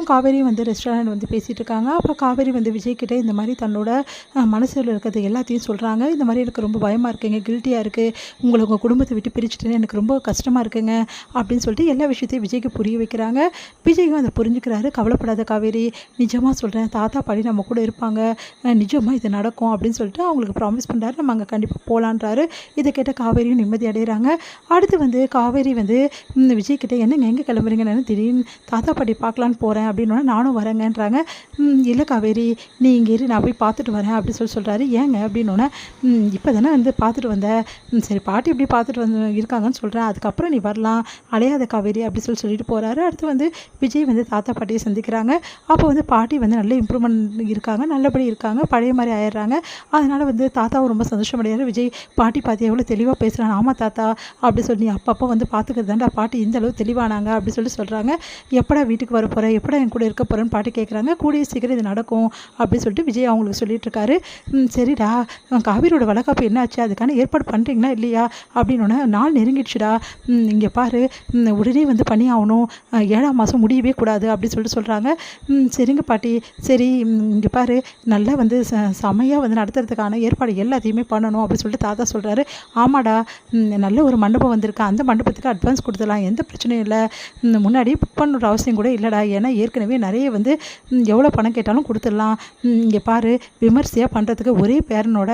விஜயும் காவேரியும் வந்து ரெஸ்டாரண்ட் வந்து பேசிகிட்டு இருக்காங்க. அப்போ காவேரி வந்து விஜய்கிட்ட இந்த மாதிரி தன்னோட மனசில் இருக்கிறது எல்லாத்தையும் சொல்கிறாங்க. இந்த மாதிரி எனக்கு ரொம்ப பயமாக இருக்குங்க, கில்ட்டியாக இருக்குது, உங்களை உங்கள் குடும்பத்தை விட்டு பிரிச்சுட்டேன்னு எனக்கு ரொம்ப கஷ்டமாக இருக்குங்க அப்படின்னு சொல்லிட்டு எல்லா விஷயத்தையும் விஜய்க்கு புரிய வைக்கிறாங்க. விஜயும் அதை புரிஞ்சுக்கிறாரு. கவலைப்படாத காவேரி, நிஜமாக சொல்கிறேன், தாத்தா பாட்டி நம்ம கூட இருப்பாங்க, நிஜமாக இது நடக்கும் அப்படின்னு சொல்லிட்டு அவங்களுக்கு ப்ராமிஸ் பண்ணுறாரு. நம்ம அங்கே கண்டிப்பாக போகலான்றாரு. இதை கேட்ட காவேரியும் நிம்மதி அடைகிறாங்க. அடுத்து வந்து காவேரி வந்து விஜய்கிட்ட என்னங்க எங்கே கிளம்புறீங்கன்னு, திடீர்னு தாத்தா பாட்டி பார்க்கலான்னு போகிறேன் அப்படின்னா நானும் வரேங்கன்றாங்க. இல்லை காவேரி, நீ இங்கே இரு, நான் போய் பார்த்துட்டு வரேன் அப்படின்னு சொல்கிறாரு. ஏங்க அப்படின்னோடனே, இப்போ தானே வந்து பார்த்துட்டு வந்தேன், சரி பாட்டி இப்படி பார்த்துட்டு வந்து இருக்காங்கன்னு சொல்கிறேன், அதுக்கப்புறம் நீ வரலாம், அலையாத காவேரி அப்படி சொல்லிட்டு போகிறாரு. அடுத்து வந்து விஜய் வந்து தாத்தா பாட்டியை சந்திக்கிறாங்க. அப்போ வந்து பாட்டி வந்து நல்ல இம்ப்ரூவ்மெண்ட் இருக்காங்க, நல்லபடி இருக்காங்க, பழைய மாதிரி ஆயிடுறாங்க. அதனால் வந்து தாத்தாவும் ரொம்ப சந்தோஷமடைகிறார். விஜய், பாட்டி பார்த்து எவ்வளோ தெளிவாக பேசுகிறாங்க, ஆமாம் தாத்தா அப்படி சொல்லி அப்பப்போ வந்து பார்த்துக்கிறது தான்டா பாட்டி இந்த அளவு தெளிவானாங்க அப்படி சொல்கிறாங்க. எப்படா வீட்டுக்கு வர போகிறேன், எப்படா என் கூட இருக்க போகிறேன்னு பாட்டி கேட்குறாங்க. கூடிய சீக்கிரம் இது நடக்கும் அப்படின்னு சொல்லிட்டு விஜய் அவங்களுக்கு சொல்லிட்டு இருக்காரு. சரிடா, காவேரியோட வளகாப்பு என்னாச்சு, அதுக்கான ஏற்பாடு பண்ணுறீங்களா இல்லையா அப்படின்னோடனே, நாள் நெருங்கிடுச்சுடா, இங்கே பாரு, உடனே வந்து பண்ணி ஆகணும், 7ஆம் மாதம் முடியவே கூடாது அப்படின்னு சொல்கிறாங்க. சரிங்க பாட்டி, சரி இங்கே பாரு, நல்லா வந்து செமையாக வந்து நடத்துறதுக்கான ஏற்பாடு எல்லாத்தையுமே பண்ணணும் அப்படின்னு சொல்லிட்டு தாத்தா சொல்கிறாரு. ஆமாடா, நல்ல ஒரு மண்டபம் வந்திருக்கு, அந்த மண்டபத்துக்கு அட்வான்ஸ் கொடுத்துடலாம், எந்த பிரச்சனையும் இல்லை, முன்னாடி புக் பண்ணுற அவசியம் கூட இல்லைடா, ஏன்னா ஏற்கனவே நிறைய வந்து எவ்வளோ பணம் கேட்டாலும் கொடுத்துடலாம். இங்கே பாரு, விமர்சையாக பண்ணுறதுக்கு ஒரே பேரனோட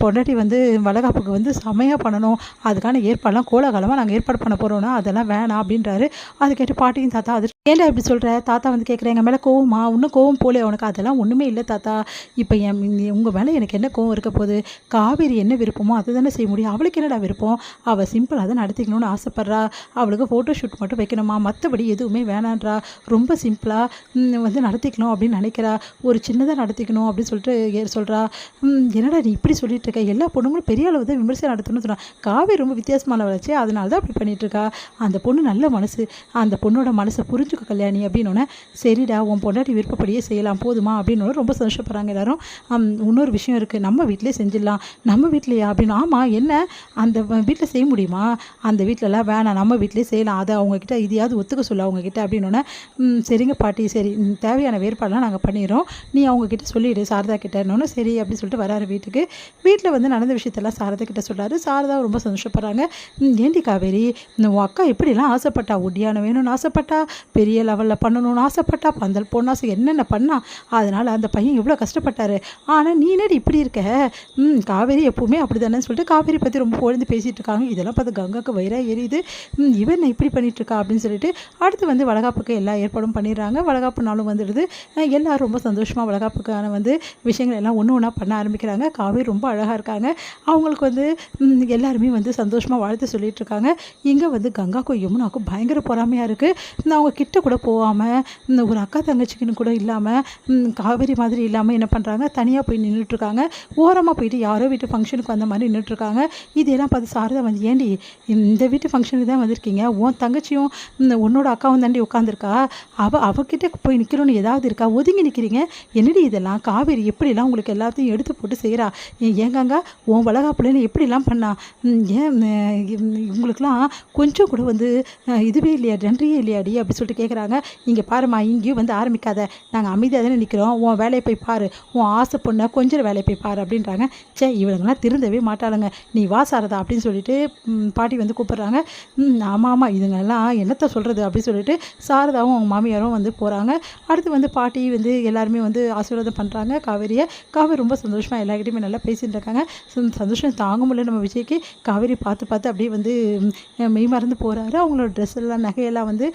பொண்டாட்டி வந்து வளகாப்புக்கு வந்து செமையாக பண்ணணும், அதுக்கான ஏற்பாடெல்லாம் கோலாகலமாக நாங்கள் ஏற்பாடு பண்ண போகிறோன்னா அதெல்லாம் வேணாம் அப்படின்றாரு. அதை கேட்டு பாட்டியும் தாத்தா, அது ஏன்டா இப்படி சொல்கிற, தாத்தா வந்து கேட்குறேன், எங்கள் மேலே கோவமா, இன்னும் கோவம் போலே உனக்கு, அதெல்லாம் ஒன்றுமே இல்லை தாத்தா, இப்போ உங்கள் மேலே எனக்கு என்ன கோவம் இருக்க போகுது, காவேரி என்ன விருப்பமோ அதை தானே செய்ய முடியும், அவளுக்கு என்னடா விருப்பம், அவள் சிம்பிளாக தான் நடத்திக்கணும்னு ஆசைப்பட்றா, அவளுக்கு ஃபோட்டோ ஷூட் மட்டும் வைக்கணுமா, மற்றபடி எதுவுமே வேணான்றா, ரொம்ப சிம்பிளாக வந்து நடத்திக்கணும் அப்படின்னு நினைக்கிறா, ஒரு சின்னதாக நடத்திக்கணும் அப்படின்னு சொல்லிட்டு சொல்கிறா. என்னடா நீ இப்படி சொல்லிட்டு இருக்க, எல்லா பொண்ணுங்களும் பெரிய அளவு தான் விமர்சனம் நடத்தணும்னு சொன்னா, காவேரி ரொம்ப வித்தியாசமான வளர்ச்சி, அதனால தான் அப்படி பண்ணிகிட்ருக்கா, அந்த பொண்ணு நல்ல மனசு, அந்த பொண்ணோட மனசை புரிஞ்சுக்க கல்யாணி அப்படின்னோடனே, சரிடா உன் பொண்டாட்டி விருப்பப்படியே செய்யலாம் போதுமா அப்படின்னு ரொம்ப சந்தோஷப்படுறாங்க எல்லாரும். இன்னொரு விஷயம் இருக்குது, நம்ம வீட்டிலே செஞ்சிடலாம், நம்ம வீட்லையா அப்படின்னு, ஆமாம் என்ன அந்த வீட்டில் செய்ய முடியுமா, அந்த வீட்டிலலாம் வேணாம், நம்ம வீட்டிலே செய்யலாம், அதை அவங்கக்கிட்ட இதையாவது ஒத்துக்க சொல்ல அவங்கக்கிட்ட அப்படின்னோடனே, சரிங்க பாட்டி, சரி தேவையான வேறுபாடெலாம் நாங்கள் பண்ணிடுறோம், நீ அவங்கக்கிட்ட சொல்லிவிடு சாரதா கிட்டேன்னு, சரி அப்படின்னு சொல்லிட்டு வராரு வீட்டுக்கு. வீட்டில் வந்து நடந்த விஷயத்தெல்லாம் சாரதா கிட்ட சொல்கிறாரு. சாரதா ரொம்ப சந்தோஷப்படுறாங்க. ஏண்டி காவேரி, உன் அக்கா எப்படிலாம் ஆசைப்பட்டா, ஒட்டியானம் வேணும்னு ஆசைப்பட்டா, பெரிய லெவலில் பண்ணணும்னு ஆசைப்பட்டா, பந்தல் பொண்ணாசை என்னென்ன பண்ணா, அதனால் அந்த பையன் எவ்வளோ கஷ்டப்பட்டார், ஆனால் நீ என்னடி இப்படி இருக்க, காவேரி எப்போவுமே அப்படி தானேன்னு சொல்லிட்டு காவேரி பற்றி ரொம்ப புகழ்ந்து பேசிகிட்டு இருக்காங்க. இதெல்லாம் பார்த்து கங்காவுக்கு வயிறாக எரியுது, இவன் இப்படி பண்ணிகிட்ருக்கா அப்படின்னு சொல்லிட்டு அடுத்து வந்து வளகாப்புக்கு எல்லா ஏற்பாடும் பண்ணிடுறாங்க. வளகாப்பு நாளும் வந்துடுது. எல்லோரும் ரொம்ப சந்தோஷமாக வளகாப்புக்கான வந்து விஷயங்கள் எல்லாம் ஒன்று ஒன்றா பண்ண ஆரம்பிக்கிறாங்க. காவேரி ரொம்ப அழகாக இருக்காங்க. அவங்களுக்கு வந்து எல்லாருமே வந்து சந்தோஷமாக வாழ்த்து சொல்லிகிட்டு இருக்காங்க. இங்கே வந்து கங்காக்கும் யமுனாக்கும் பயங்கர பொறாமையாக இருக்குது. அவங்க கிட்ட கூட போகாமல், ஒரு அக்கா தங்கச்சிக்குன்னு கூட இல்லாமல், காவேரி மாதிரி இல்லாமல் என்ன பண்ணுறாங்க, தனியாக போய் நின்றுட்டுருக்காங்க. ஓரமாக போயிட்டு யாரோ வீட்டு ஃபங்க்ஷனுக்கு வந்த மாதிரி நின்றுட்டுருக்காங்க. இதெல்லாம் பார்த்து சாரதா வந்து, ஏண்டி இந்த வீட்டு ஃபங்க்ஷனுக்கு தான் வந்திருக்கீங்க, உன் தங்கச்சியும் உன்னோட அக்காவும் தாண்டி உட்காந்துருக்கா, அவகிட்ட போய் நிற்கணும்னு ஏதாவது இருக்கா, ஒதுங்கி நிற்கிறீங்க, என்னடி இதெல்லாம், காவேரி எப்படிலாம் உங்களுக்கு எல்லாத்தையும் எடுத்து போட்டு செய்கிறா, ஏங்கங்க உன் வளகாப்புலன்னு எப்படிலாம் பண்ணா, ஏன் உங்களுக்குலாம் கொஞ்சம் கூட வந்து இதுவே இல்லையா, நன்றியே இல்லையாடி அப்படி சொல்லிட்டு கேட்குறாங்க. இங்கே பாருமா, இங்கேயும் வந்து ஆரம்பிக்காத, நாங்கள் அமைதியாக தானே நிற்கிறோம், உன் வேலையை போய் பாரு, உன் ஆசை பொண்ணை கொஞ்சம் வேலையை போய் பாரு அப்படின்றாங்க. சே, இவங்களாம் திருந்தவே மாட்டாளுங்க, நீ வா சாரதா அப்படின்னு சொல்லிட்டு பாட்டி வந்து கூப்பிட்றாங்க. ஆமாம் இதுங்கெல்லாம் என்னத்தை சொல்கிறது அப்படின்னு சொல்லிட்டு சாரதாவும் அவங்க மாமியாரும் வந்து போகிறாங்க. அடுத்து வந்து பாட்டி வந்து எல்லாருமே வந்து ஆசீர்வாதம் பண்ணுறாங்க காவேரியை. காவேரி ரொம்ப சந்தோஷமாக எல்லாருக்கிட்டையுமே நல்லா பேசிகிட்டு இருக்காங்க. சந்தோஷம் தாங்க முடியல நம்ம விஜய்க்கு. காவேரி பார்த்து அப்படியே வந்து மெய் மறந்து போகிறாரு. அவங்களோட ட்ரெஸ் எல்லாம் நகையெல்லாம் வந்து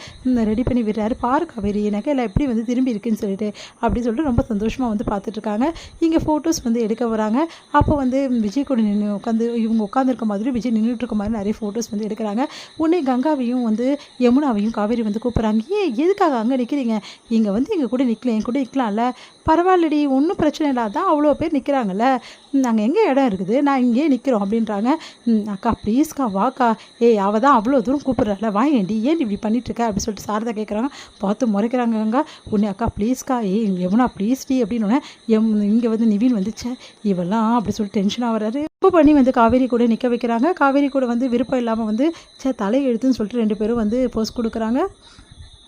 ரெடி பண்ணி விடுறாரு. பாரு காவேரி, நகையெல்லாம் எப்படி வந்து திரும்பி இருக்குன்னு சொல்லிட்டு அப்படின்னு சொல்லிட்டு ரொம்ப சந்தோஷமாக வந்து பார்த்துட்ருக்காங்க. இங்கே ஃபோட்டோஸ் வந்து எடுக்க வராங்க. அப்போ வந்து விஜய் கூட நின்று உட்காந்து, இவங்க உட்காந்துருக்க மாதிரி விஜய் நின்றுட்டு இருக்க மாதிரி நிறைய ஃபோட்டோஸ் வந்து எடுக்கிறாங்க. உடனே கங்காவையும் வந்து யமுனாவையும் காவேரி வந்து கூப்பிட்றாங்க. எதுக்காக அங்கே நிற்கிறீங்க, இங்கே வந்து எங்கள் கூட நிற்கல, என் கூட நிற்கலாம்ல, பரவாயில்லடி ஒன்றும் பிரச்சனை இல்லை, அதான் அவ்வளோ பேர் நிற்கிறாங்கல்ல, நாங்கள் எங்கே இடம் இருக்குது, நான் இங்கேயே நிற்கிறோம் அப்படின்றாங்க. அக்கா ப்ளீஸ்க்கா வாக்கா, அவள் தான் அவ்வளோ தூரம் கூப்பிட்றால, வா ஏண்டி இப்படி பண்ணிகிட்ருக்க அப்படின்னு சொல்லிட்டு சாரதா கேட்குறாங்க. பார்த்து முறைக்கிறாங்க கங்கா. உடனே அக்கா ப்ளீஸ்க்கா, யமுனா ப்ளீஸ்டி அப்படின்னு. இங்கே வந்து நிவின் வந்துச்சே இவெல்லாம் அப்படி சொல்லிட்டு டென்ஷனாக வர்றாரு. இப்போ பண்ணி வந்து காவேரி கூட நிற்க வைக்கிறாங்க. காவேரி கூட வந்து விருப்பம் இல்லாமல் வந்து தலை எழுத்துன்னு சொல்லிட்டு 2 பேரும் வந்து போஸ் கொடுக்குறாங்க.